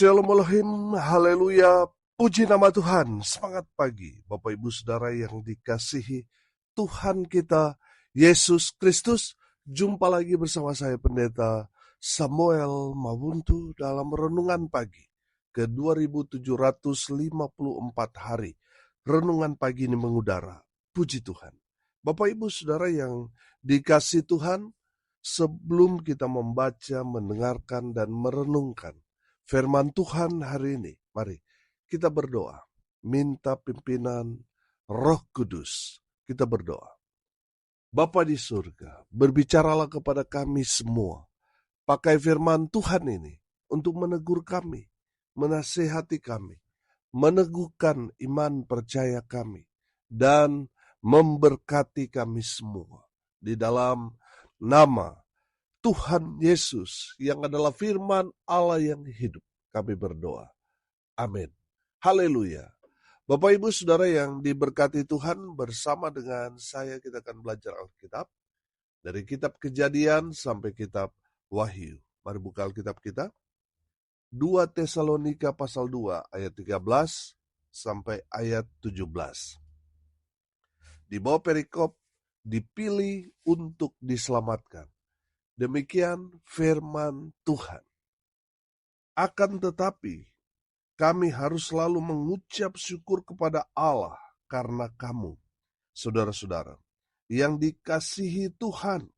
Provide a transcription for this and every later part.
Shalom, haleluya, puji nama Tuhan, semangat pagi Bapak Ibu Saudara yang dikasihi Tuhan kita, Yesus Kristus. Jumpa lagi bersama saya Pendeta Samuel Mawuntu dalam Renungan Pagi ke 2754 hari. Renungan pagi ini mengudara, puji Tuhan. Bapak Ibu Saudara yang dikasihi Tuhan, sebelum kita membaca, mendengarkan, dan merenungkan firman Tuhan hari ini, mari kita berdoa. Minta pimpinan Roh Kudus. Kita berdoa. Bapa di surga, berbicaralah kepada kami semua. Pakai firman Tuhan ini untuk menegur kami, menasihati kami, meneguhkan iman percaya kami, dan memberkati kami semua. Di dalam nama Tuhan Yesus yang adalah firman Allah yang hidup, kami berdoa. Amin. Haleluya. Bapak Ibu Saudara yang diberkati Tuhan, bersama dengan saya kita akan belajar Alkitab dari kitab Kejadian sampai kitab Wahyu. Mari buka Alkitab kita. 2 Tesalonika pasal 2 ayat 13 sampai ayat 17. Di bawah perikop dipilih untuk diselamatkan. Demikian firman Tuhan. Akan tetapi, kami harus selalu mengucap syukur kepada Allah karena kamu, saudara-saudara, yang dikasihi Tuhan.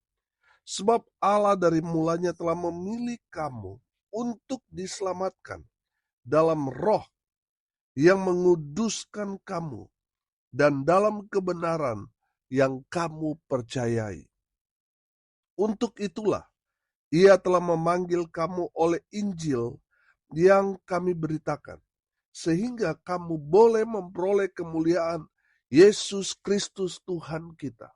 Sebab Allah dari mulanya telah memilih kamu untuk diselamatkan dalam roh yang menguduskan kamu dan dalam kebenaran yang kamu percayai. Untuk itulah, Ia telah memanggil kamu oleh Injil yang kami beritakan, sehingga kamu boleh memperoleh kemuliaan Yesus Kristus Tuhan kita.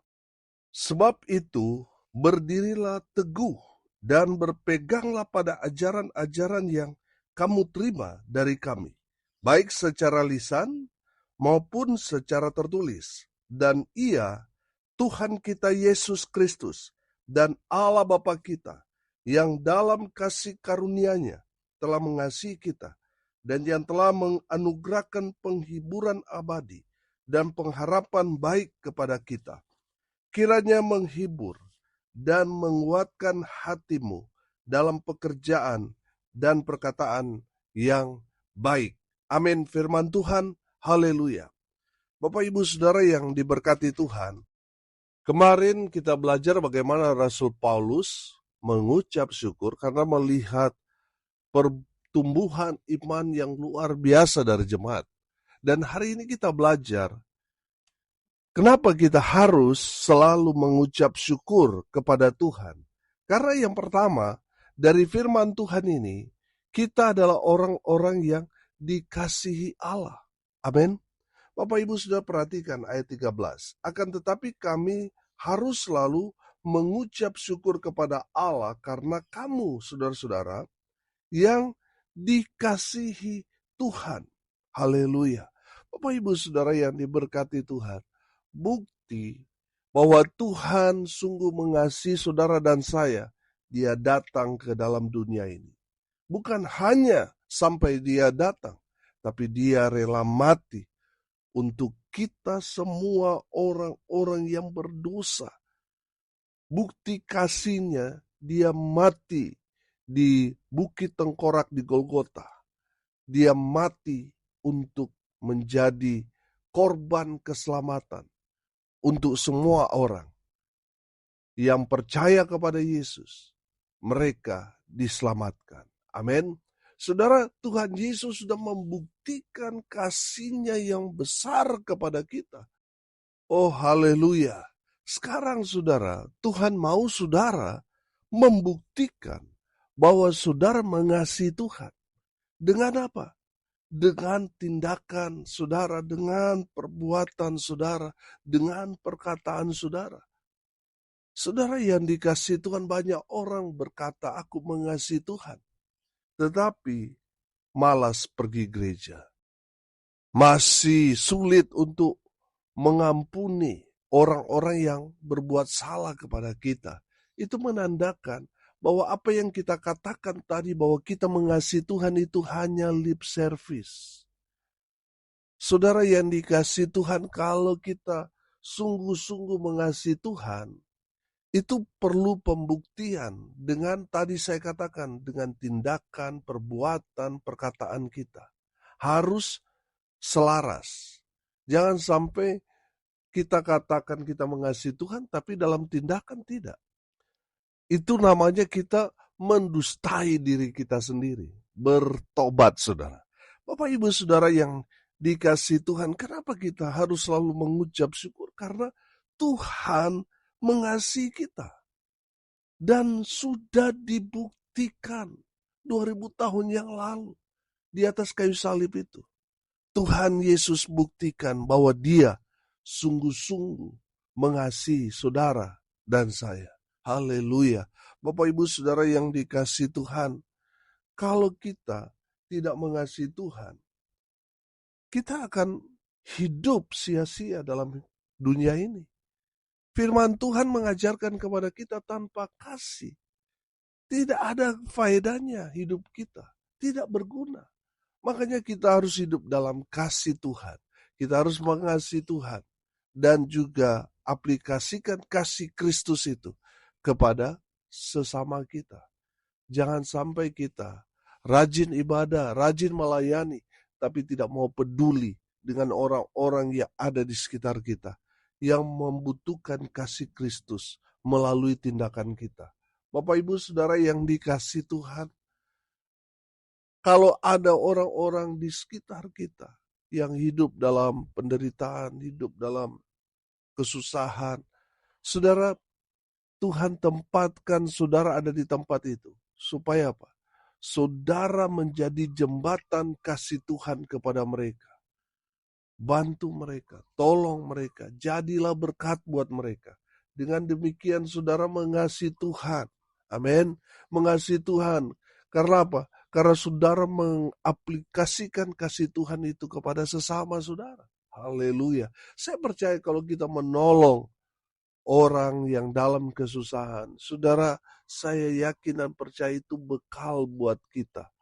Sebab itu, berdirilah teguh dan berpeganglah pada ajaran-ajaran yang kamu terima dari kami, baik secara lisan maupun secara tertulis. Dan Ia, Tuhan kita Yesus Kristus, dan Allah Bapa kita, yang dalam kasih karunia-Nya telah mengasihi kita, dan yang telah menganugerahkan penghiburan abadi dan pengharapan baik kepada kita, kiranya menghibur dan menguatkan hatimu dalam pekerjaan dan perkataan yang baik. Amin. Firman Tuhan, haleluya. Bapak Ibu Saudara yang diberkati Tuhan, kemarin kita belajar bagaimana Rasul Paulus mengucap syukur karena melihat pertumbuhan iman yang luar biasa dari jemaat. Dan hari ini kita belajar kenapa kita harus selalu mengucap syukur kepada Tuhan. Karena yang pertama, dari firman Tuhan ini, kita adalah orang-orang yang dikasihi Allah. Amin. Bapak Ibu sudah perhatikan ayat 13. Akan tetapi kami harus selalu mengucap syukur kepada Allah karena kamu, saudara-saudara, yang dikasihi Tuhan. Haleluya. Bapak Ibu Saudara yang diberkati Tuhan, bukti bahwa Tuhan sungguh mengasihi saudara dan saya, Dia datang ke dalam dunia ini. Bukan hanya sampai Dia datang, tapi Dia rela mati untuk kita semua orang-orang yang berdosa. Bukti kasih-Nya, Dia mati di Bukit Tengkorak di Golgota. Dia mati untuk menjadi korban keselamatan untuk semua orang yang percaya kepada Yesus. Mereka diselamatkan. Amin. Saudara, Tuhan Yesus sudah membuktikan kasih-Nya yang besar kepada kita. Oh, haleluya. Sekarang saudara, Tuhan mau saudara membuktikan bahwa saudara mengasihi Tuhan. Dengan apa? Dengan tindakan saudara, dengan perbuatan saudara, dengan perkataan saudara. Saudara yang dikasihi Tuhan, banyak orang berkata, aku mengasihi Tuhan, tetapi malas pergi gereja. Masih sulit untuk mengampuni orang-orang yang berbuat salah kepada kita. Itu menandakan bahwa apa yang kita katakan tadi bahwa kita mengasihi Tuhan itu hanya lip service. Saudara yang dikasihi Tuhan, kalau kita sungguh-sungguh mengasihi Tuhan, itu perlu pembuktian dengan tadi saya katakan, dengan tindakan, perbuatan, perkataan kita. Harus selaras. Jangan sampai kita katakan kita mengasihi Tuhan, tapi dalam tindakan tidak. Itu namanya kita mendustai diri kita sendiri. Bertobat, saudara. Bapak Ibu Saudara yang dikasihi Tuhan, kenapa kita harus selalu mengucap syukur? Karena Tuhan mengasihi kita. Dan sudah dibuktikan 2000 tahun yang lalu di atas kayu salib itu. Tuhan Yesus buktikan bahwa Dia sungguh-sungguh mengasihi saudara dan saya. Haleluya. Bapak Ibu Saudara yang dikasihi Tuhan, kalau kita tidak mengasihi Tuhan, kita akan hidup sia-sia dalam dunia ini. Firman Tuhan mengajarkan kepada kita tanpa kasih, tidak ada faedahnya hidup kita, tidak berguna. Makanya kita harus hidup dalam kasih Tuhan. Kita harus mengasihi Tuhan dan juga aplikasikan kasih Kristus itu kepada sesama kita. Jangan sampai kita rajin ibadah, rajin melayani, tapi tidak mau peduli dengan orang-orang yang ada di sekitar kita, yang membutuhkan kasih Kristus melalui tindakan kita. Bapak Ibu Saudara yang dikasihi Tuhan, kalau ada orang-orang di sekitar kita yang hidup dalam penderitaan, hidup dalam kesusahan, saudara, Tuhan tempatkan saudara ada di tempat itu. Supaya apa? Saudara menjadi jembatan kasih Tuhan kepada mereka. Bantu mereka, tolong mereka, jadilah berkat buat mereka. Dengan demikian saudara mengasihi Tuhan. Amin. Mengasihi Tuhan. Karena apa? Karena saudara mengaplikasikan kasih Tuhan itu kepada sesama saudara. Haleluya. Saya percaya kalau kita menolong orang yang dalam kesusahan, saudara, saya yakin dan percaya itu bekal buat kita.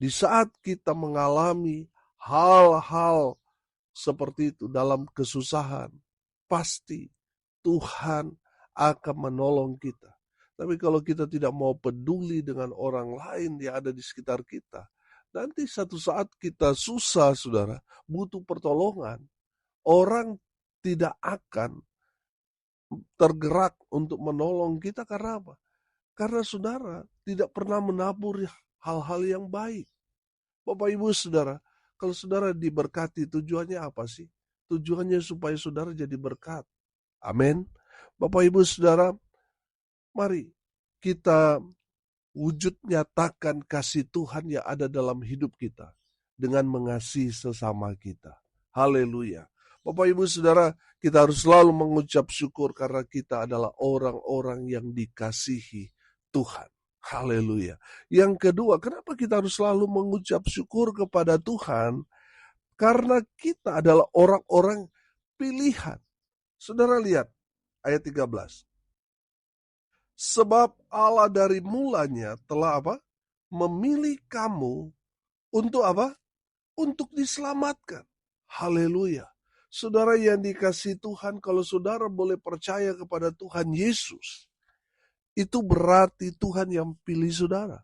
Di saat kita mengalami hal-hal seperti itu dalam kesusahan, pasti Tuhan akan menolong kita. Tapi kalau kita tidak mau peduli dengan orang lain yang ada di sekitar kita, nanti satu saat kita susah, saudara, butuh pertolongan, orang tidak akan tergerak untuk menolong kita. Karena apa? Karena saudara tidak pernah menabur hal-hal yang baik. Bapak Ibu Saudara, kalau saudara diberkati, tujuannya apa sih? Tujuannya supaya saudara jadi berkat. Amin. Bapak Ibu Saudara, mari kita wujud nyatakan kasih Tuhan yang ada dalam hidup kita dengan mengasihi sesama kita. Haleluya. Bapak Ibu Saudara, kita harus selalu mengucap syukur karena kita adalah orang-orang yang dikasihi Tuhan. Haleluya. Yang kedua, kenapa kita harus selalu mengucap syukur kepada Tuhan? Karena kita adalah orang-orang pilihan. Saudara lihat ayat 13. Sebab Allah dari mulanya telah apa? Memilih kamu untuk apa? Untuk diselamatkan. Haleluya. Saudara yang dikasihi Tuhan, kalau saudara boleh percaya kepada Tuhan Yesus, itu berarti Tuhan yang pilih saudara.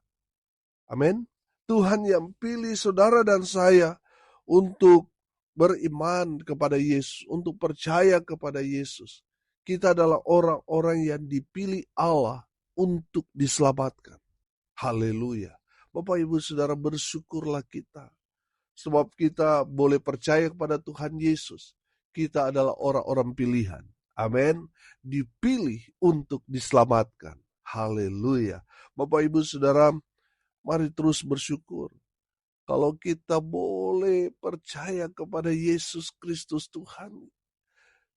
Amin. Tuhan yang pilih saudara dan saya untuk beriman kepada Yesus, untuk percaya kepada Yesus. Kita adalah orang-orang yang dipilih Allah untuk diselamatkan. Haleluya. Bapak Ibu Saudara, bersyukurlah kita. Sebab kita boleh percaya kepada Tuhan Yesus. Kita adalah orang-orang pilihan. Amin. Dipilih untuk diselamatkan. Haleluya. Bapak Ibu Saudara, mari terus bersyukur. Kalau kita boleh percaya kepada Yesus Kristus Tuhan,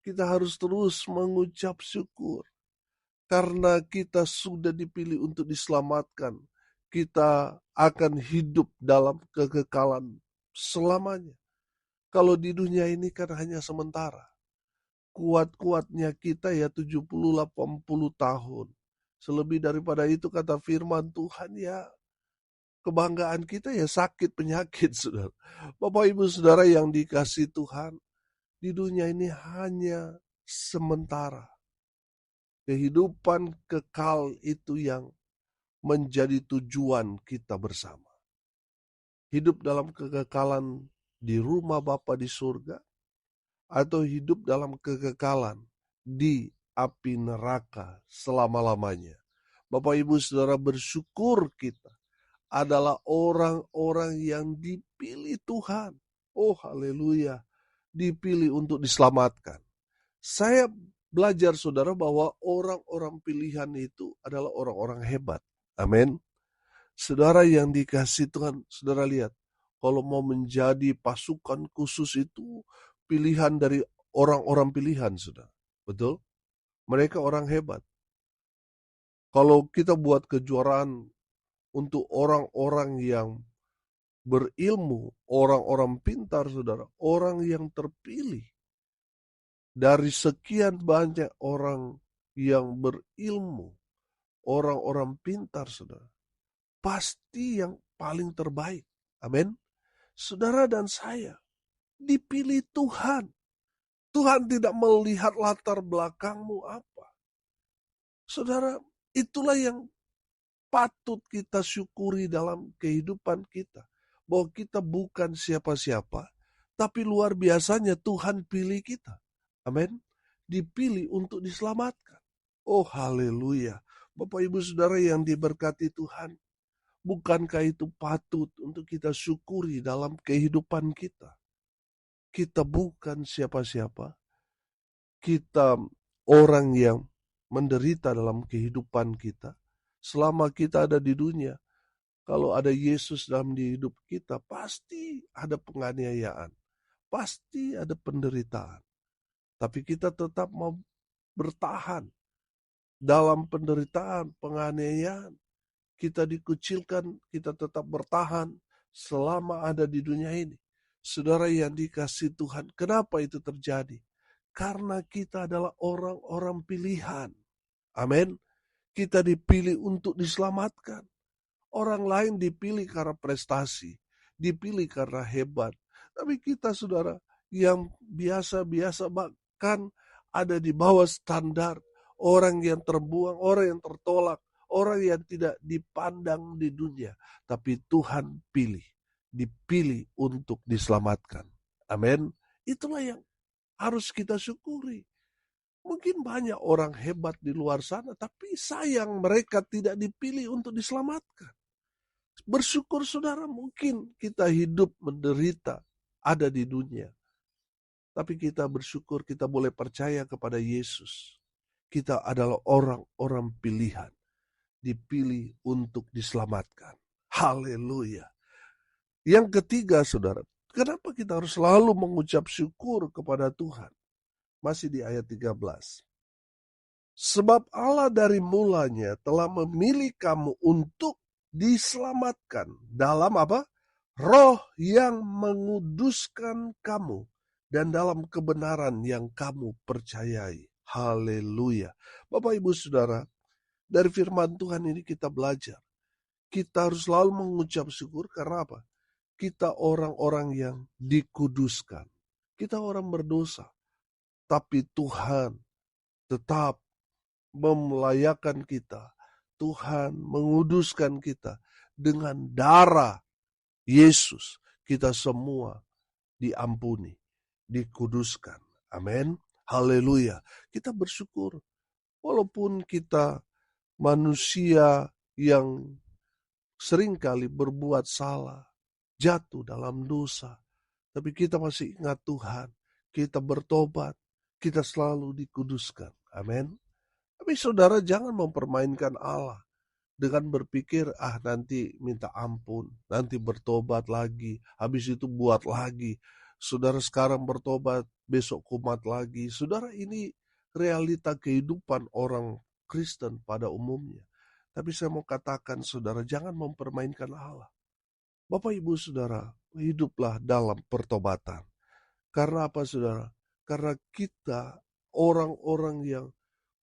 kita harus terus mengucap syukur. Karena kita sudah dipilih untuk diselamatkan. Kita akan hidup dalam kekekalan selamanya. Kalau di dunia ini kan hanya sementara. Kuat-kuatnya kita ya 70-80 tahun. Selebih daripada itu kata firman Tuhan ya, kebanggaan kita ya sakit penyakit, saudara. Bapak Ibu Saudara yang dikasihi Tuhan, di dunia ini hanya sementara. Kehidupan kekal itu yang menjadi tujuan kita bersama. Hidup dalam kekekalan di rumah Bapa di surga, atau hidup dalam kekekalan di api neraka selama-lamanya. Bapak Ibu Saudara, bersyukur kita adalah orang-orang yang dipilih Tuhan. Oh haleluya, dipilih untuk diselamatkan. Saya belajar saudara bahwa orang-orang pilihan itu adalah orang-orang hebat. Amin. Saudara yang dikasihi Tuhan, saudara lihat, kalau mau menjadi pasukan khusus itu pilihan dari orang-orang pilihan, saudara. Betul? Mereka orang hebat. Kalau kita buat kejuaraan untuk orang-orang yang berilmu, orang-orang pintar, saudara, orang yang terpilih dari sekian banyak orang yang berilmu, orang-orang pintar, saudara, pasti yang paling terbaik. Amin. Saudara dan saya dipilih Tuhan. Tuhan tidak melihat latar belakangmu apa. Saudara, itulah yang patut kita syukuri dalam kehidupan kita. Bahwa kita bukan siapa-siapa, tapi luar biasanya Tuhan pilih kita. Amin. Dipilih untuk diselamatkan. Oh haleluya. Bapak Ibu Saudara yang diberkati Tuhan, bukankah itu patut untuk kita syukuri dalam kehidupan kita? Kita bukan siapa-siapa. Kita orang yang menderita dalam kehidupan kita. Selama kita ada di dunia, kalau ada Yesus dalam hidup kita, pasti ada penganiayaan. Pasti ada penderitaan. Tapi kita tetap mau bertahan dalam penderitaan, penganiayaan. Kita dikucilkan, kita tetap bertahan selama ada di dunia ini. Saudara yang dikasihi Tuhan, kenapa itu terjadi? Karena kita adalah orang-orang pilihan. Amin. Kita dipilih untuk diselamatkan. Orang lain dipilih karena prestasi, dipilih karena hebat. Tapi kita saudara yang biasa-biasa bahkan ada di bawah standar. Orang yang terbuang, orang yang tertolak, orang yang tidak dipandang di dunia. Tapi Tuhan dipilih untuk diselamatkan. Amin. Itulah yang harus kita syukuri. Mungkin banyak orang hebat di luar sana, tapi sayang mereka tidak dipilih untuk diselamatkan. Bersyukur saudara, mungkin kita hidup menderita, ada di dunia. Tapi kita bersyukur kita boleh percaya kepada Yesus. Kita adalah orang-orang pilihan, dipilih untuk diselamatkan. Haleluya. Yang ketiga saudara, kenapa kita harus selalu mengucap syukur kepada Tuhan? Masih di ayat 13. Sebab Allah dari mulanya telah memilih kamu untuk diselamatkan dalam apa? Roh yang menguduskan kamu dan dalam kebenaran yang kamu percayai. Haleluya. Bapak Ibu Saudara, dari firman Tuhan ini kita belajar. Kita harus selalu mengucap syukur karena apa? Kita orang-orang yang dikuduskan. Kita orang berdosa. Tapi Tuhan tetap memuliakan kita. Tuhan menguduskan kita dengan darah Yesus. Kita semua diampuni, dikuduskan. Amin. Haleluya. Kita bersyukur walaupun kita manusia yang seringkali berbuat salah, jatuh dalam dosa, tapi kita masih ingat Tuhan. Kita bertobat, kita selalu dikuduskan. Amin. Tapi saudara jangan mempermainkan Allah dengan berpikir, nanti minta ampun, nanti bertobat lagi, habis itu buat lagi. Saudara sekarang bertobat, besok kumat lagi. Saudara, ini realita kehidupan orang Kristen pada umumnya. Tapi saya mau katakan saudara, jangan mempermainkan Allah. Bapak Ibu Saudara, hiduplah dalam pertobatan. Karena apa saudara? Karena kita orang-orang yang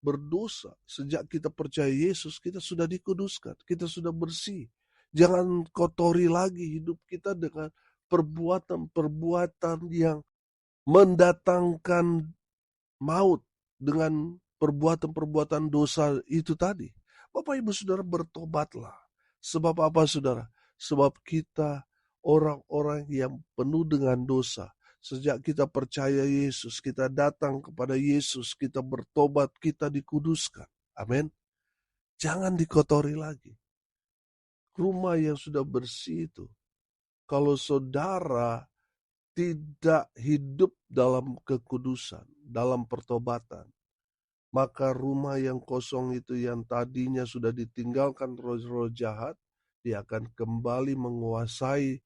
berdosa. Sejak kita percaya Yesus, kita sudah dikuduskan, kita sudah bersih. Jangan kotori lagi hidup kita dengan perbuatan-perbuatan yang mendatangkan maut, dengan perbuatan-perbuatan dosa itu tadi. Bapak Ibu Saudara, bertobatlah. Sebab apa Saudara? Sebab kita orang-orang yang penuh dengan dosa. Sejak kita percaya Yesus, kita datang kepada Yesus, kita bertobat, kita dikuduskan. Amin. Jangan dikotori lagi. Rumah yang sudah bersih itu, kalau saudara tidak hidup dalam kekudusan, dalam pertobatan, maka rumah yang kosong itu yang tadinya sudah ditinggalkan roh-roh jahat, dia akan kembali menguasai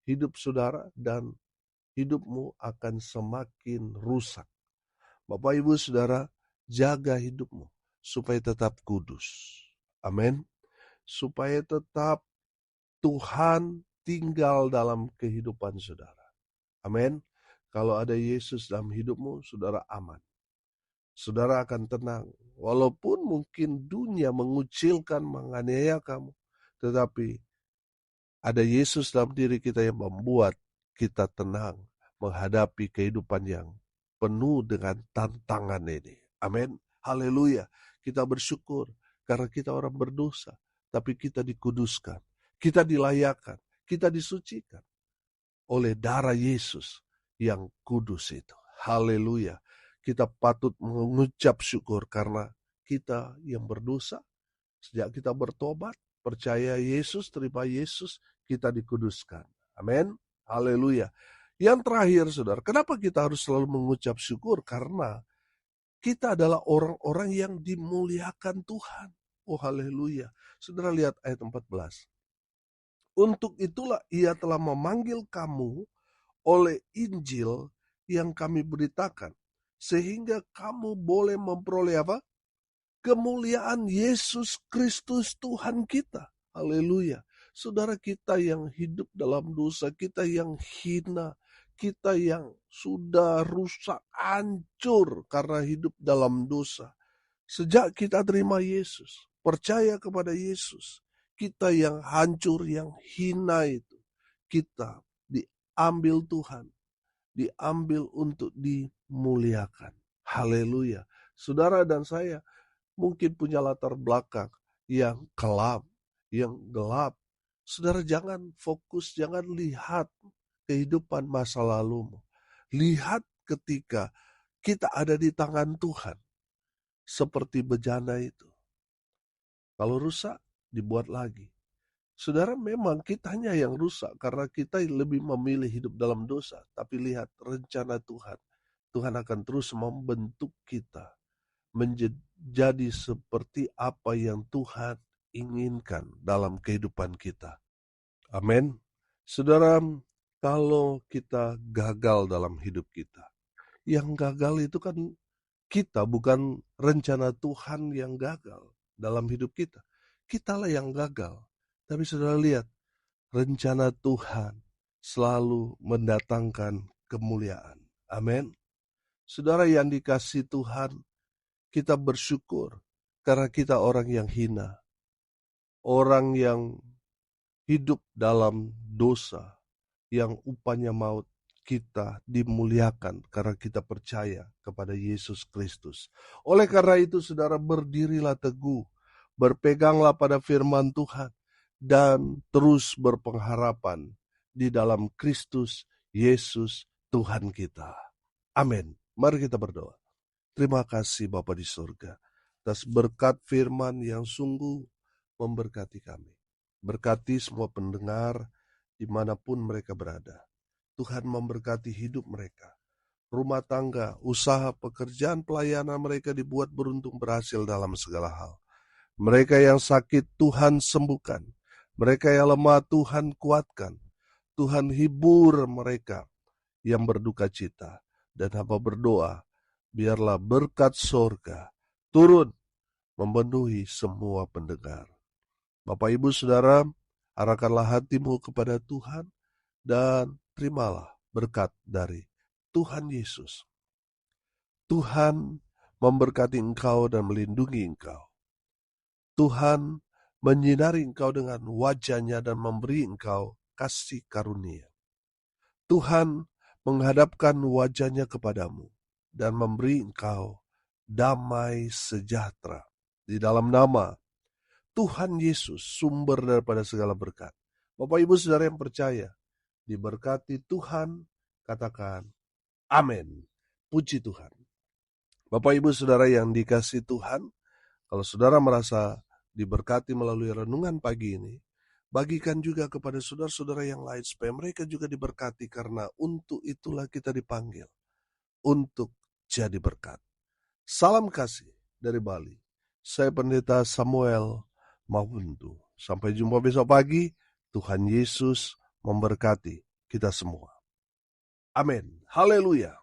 hidup saudara dan hidupmu akan semakin rusak. Bapak Ibu Saudara, jaga hidupmu supaya tetap kudus. Amin. Supaya tetap Tuhan tinggal dalam kehidupan saudara. Amin. Kalau ada Yesus dalam hidupmu, saudara aman. Saudara akan tenang. Walaupun mungkin dunia mengucilkan, menganiaya kamu, tetapi ada Yesus dalam diri kita yang membuat kita tenang menghadapi kehidupan yang penuh dengan tantangan ini. Amin. Haleluya. Kita bersyukur karena kita orang berdosa, tapi kita dikuduskan, kita dilayakkan, kita disucikan oleh darah Yesus yang kudus itu. Haleluya. Kita patut mengucap syukur karena kita yang berdosa, sejak kita bertobat, percaya Yesus, terima Yesus, kita dikuduskan. Amin. Haleluya. Yang terakhir, saudara, kenapa kita harus selalu mengucap syukur? Karena kita adalah orang-orang yang dimuliakan Tuhan. Oh, haleluya. Saudara lihat ayat 14. Untuk itulah ia telah memanggil kamu oleh Injil yang kami beritakan, sehingga kamu boleh memperoleh apa? Kemuliaan Yesus Kristus Tuhan kita. Haleluya. Saudara, kita yang hidup dalam dosa, kita yang hina, kita yang sudah rusak, hancur karena hidup dalam dosa. Sejak kita terima Yesus, percaya kepada Yesus, kita yang hancur, yang hina itu, kita diambil Tuhan, diambil untuk dimuliakan. Haleluya. Saudara dan saya mungkin punya latar belakang yang kelam, yang gelap. Saudara, jangan fokus, jangan lihat kehidupan masa lalumu. Lihat ketika kita ada di tangan Tuhan. Seperti bejana itu. Kalau rusak, dibuat lagi. Saudara, memang kitanya yang rusak karena kita lebih memilih hidup dalam dosa. Tapi lihat rencana Tuhan. Tuhan akan terus membentuk kita menjadi seperti apa yang Tuhan inginkan dalam kehidupan kita. Amin. Saudara, kalau kita gagal dalam hidup kita, yang gagal itu kan kita, bukan rencana Tuhan yang gagal dalam hidup kita. Kitalah yang gagal. Tapi saudara lihat, rencana Tuhan selalu mendatangkan kemuliaan. Amin. Saudara yang dikasihi Tuhan, kita bersyukur karena kita orang yang hina, orang yang hidup dalam dosa, yang upahnya maut. Kita dimuliakan karena kita percaya kepada Yesus Kristus. Oleh karena itu, saudara, berdirilah teguh, berpeganglah pada firman Tuhan, dan terus berpengharapan di dalam Kristus Yesus Tuhan kita. Amin. Mari kita berdoa. Terima kasih Bapa di surga atas berkat firman yang sungguh memberkati kami. Berkati semua pendengar dimanapun mereka berada. Tuhan memberkati hidup mereka. Rumah tangga, usaha, pekerjaan, pelayanan mereka dibuat beruntung, berhasil dalam segala hal. Mereka yang sakit Tuhan sembuhkan. Mereka yang lemah Tuhan kuatkan. Tuhan hibur mereka yang berduka cita. Dan hamba berdoa, biarlah berkat sorga turun memenuhi semua pendengar. Bapak Ibu Saudara, arahkanlah hatimu kepada Tuhan dan terimalah berkat dari Tuhan Yesus. Tuhan memberkati engkau dan melindungi engkau. Tuhan menyinari engkau dengan wajah-Nya dan memberi engkau kasih karunia. Tuhan menghadapkan wajah-Nya kepadamu dan memberi engkau damai sejahtera. Di dalam nama Tuhan Yesus, sumber daripada segala berkat. Bapak Ibu Saudara yang percaya, diberkati Tuhan, katakan amin. Puji Tuhan. Bapak Ibu Saudara yang dikasihi Tuhan, kalau saudara merasa diberkati melalui renungan pagi ini, bagikan juga kepada saudara-saudara yang lain supaya mereka juga diberkati, karena untuk itulah kita dipanggil, untuk jadi berkat. Salam kasih dari Bali. Saya Pendeta Samuel Mahuntu. Sampai jumpa besok pagi. Tuhan Yesus memberkati kita semua. Amin. Haleluya.